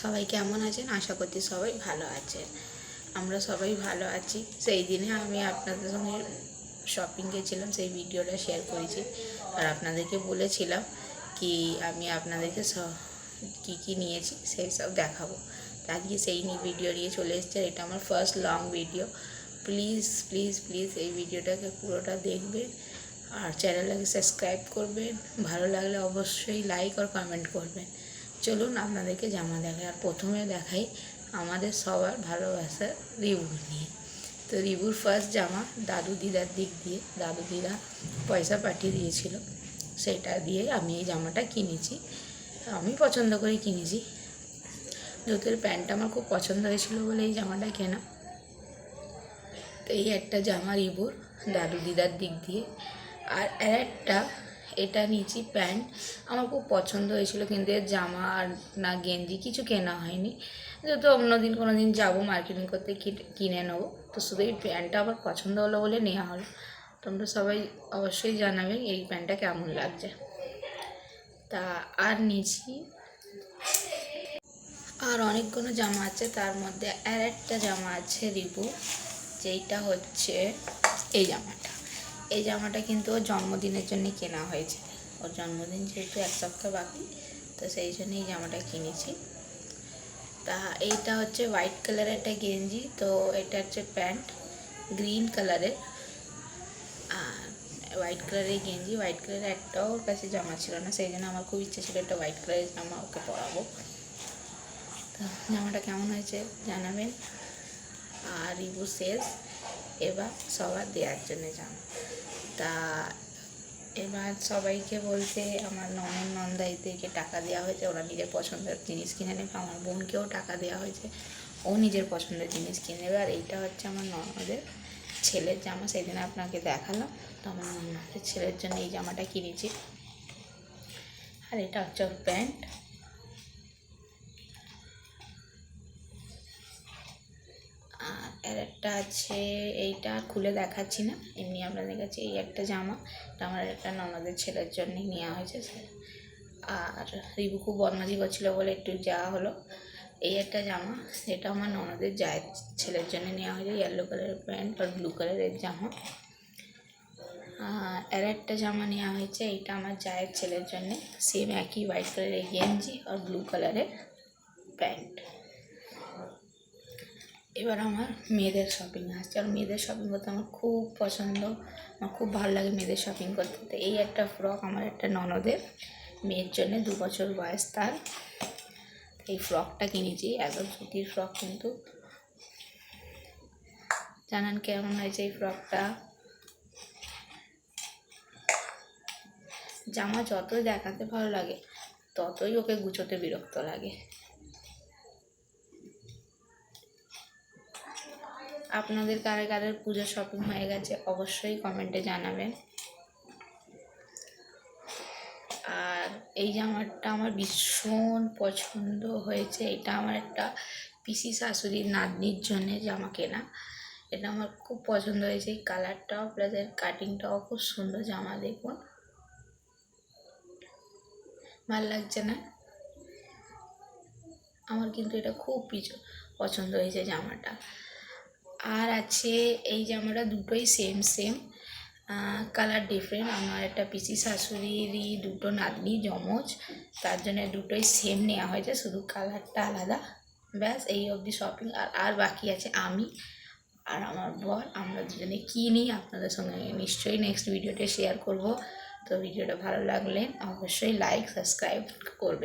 সবাই কেমন আছেন? আশা করছি সবাই ভালো আছেন। আমরা সবাই ভালো আছি। সেই দিনে আমি আপনাদের সঙ্গে শপিং গেছিলাম, সেই ভিডিওটা শেয়ার করেছি। আর আপনাদেরকে বলেছিলাম কি আমি আপনাদেরকে কী কী নিয়েছি সেই সব দেখাবো। আজকে সেই ভিডিও নিয়ে চলে এসেছে। এটা আমার first long video. Please please please এই ভিডিওটাকে পুরোটা দেখবেন আর চ্যানেলটাকে সাবস্ক্রাইব করবেন। ভালো লাগলে অবশ্যই লাইক আর কমেন্ট করবেন। চলুন আপনাদেরকে জামা দেখাই। আর প্রথমে দেখাই আমাদের সবার ভালোবাসার রিবু নিয়ে। তো রিবুর ফার্স্ট জামা দাদু দিদার দিক দিয়ে, দাদু দিদা পয়সা পাঠিয়ে দিয়েছিল, সেটা দিয়ে আমি এই জামাটা কিনেছি। আমি পছন্দ করে কিনেছি, জুতোর প্যান্টটা আমার খুব পছন্দ হয়েছিল বলে এই জামাটা কেনা। তো এই একটা জামা রিবুর দাদু দিদার দিক দিয়ে। আর একটা এটা নিয়েছি প্যান্ট, আমার খুব পছন্দ হয়েছিল, কিন্তু এর জামা আর না গেঞ্জি কিছু কেনা হয়নি। যেহেতু অন্যদিন কোনো দিন যাবো মার্কেটিং করতে কিনে নেবো, তো শুধু এই প্যান্টটা আমার পছন্দ হলো বলে নেওয়া হলো। তোমরা সবাই অবশ্যই জানাবে এই প্যান্টটা কেমন লাগছে। তা আর নিয়েছি আর অনেকগুলো জামা আছে, তার মধ্যে আর একটা জামা আছে রিবু, যেইটা হচ্ছে এই জামাটা। এই জামাটা কিন্তু ওর জন্মদিনের জন্য কেনা হয়েছে। ওর জন্মদিন যেহেতু এক সপ্তাহ বাকি, তো সেই জন্য এই জামাটা কিনেছি। তা এইটা হচ্ছে হোয়াইট কালারের একটা গেঞ্জি, তো এটা হচ্ছে প্যান্ট গ্রিন কালারের। আর হোয়াইট কালারের গেঞ্জি, হোয়াইট কালারের একটাও ওর কাছে জামা ছিল না, সেই জন্য আমার খুব ইচ্ছে ছিল একটা হোয়াইট কালারের জামা ওকে পরাবো। তো জামাটা কেমন হয়েছে জানাবেন। আর রিবু শেষ, এবার সবার দেওয়ার জন্য জামা। তা এবার সবাইকে বলতে আমার নন্দাইদেরকে টাকা দেওয়া হয়েছে, ওরা নিজের পছন্দের জিনিস কিনে নেবে। আমার বোনকেও টাকা দেওয়া হয়েছে, ও নিজের পছন্দের জিনিস কিনে নেবে। আর এইটা হচ্ছে আমার ননদের ছেলের জামা, সেই দিন আপনাকে দেখালাম। তো আমার ননদের ছেলের জন্য এই জামাটা কিনেছি। আর এটা হচ্ছে ওর প্যান্ট। আর একটা আছে, এইটা খুলে দেখাচ্ছি না, এমনি আপনাদের কাছে এই একটা জামা, এটা আমার একটা ননদের ছেলের জন্যই নেওয়া হয়েছে। আর রিবু খুব বদমাশি করছিল বলে একটু যাওয়া হলো। এই একটা জামা, এটা আমার ননদের জায়ের ছেলের জন্য নেওয়া হয়েছে, ইয়েলো কালারের প্যান্ট আর ব্লু কালারের জামা। আর একটা জামা নেওয়া হয়েছে, এইটা আমার জায়ের ছেলের জন্যে, সেম একই হোয়াইট কালারের গেঞ্জি আর ব্লু কালারের প্যান্ট। এবার আমার মেয়েদের শপিং আসছে। আর মেয়েদের শপিং করতে আমার খুব পছন্দ, আমার খুব ভালো লাগে মেয়েদের শপিং করতে। তো এই একটা ফ্রক আমার একটা ননদের মেয়ের জন্য, 2 বছর বয়স তার। এই ফ্রকটা কিনেছি, একদম সুতির ফ্রক, কিন্তু জানান কেমন হয়েছে এই ফ্রকটা। জামা যতই দেখাতে ভালো লাগে ততই ওকে গুছোতে বিরক্ত লাগে। আপনাদের কারে কারের পুজোর শপিং হয়ে গেছে অবশ্যই কমেন্টে জানাবেন। আর এই জামাটা আমার ভীষণ পছন্দ হয়েছে, এটা আমার একটা পিসি শাশুড়ির নাতনির জন্যে জামা কেনা। এটা আমার খুব পছন্দ হয়েছে, এই কালারটাও প্লাস এর কাটিংটাও খুব সুন্দর। জামা দেখুন, ভাল লাগছে না? আমার কিন্তু এটা খুব পছন্দ হয়েছে জামাটা। আর আছে এই জামাটা, দুটোই সেম সেম, কালার ডিফারেন্ট। আমার একটা পিসি শাশুড়িরই দুটো নাতনি জমজ, তার জন্য দুটোই সেম নেওয়া হয়েছে, শুধু কালারটা আলাদা। ব্যাস এই অবধি শপিং। আর বাকি আছে আমি আর আমার বর, আমরা দুজনে কী নিই আপনাদের সঙ্গে নিশ্চয়ই নেক্সট ভিডিওতে শেয়ার করব। তো ভিডিওটা ভালো লাগলে অবশ্যই লাইক সাবস্ক্রাইব করবে।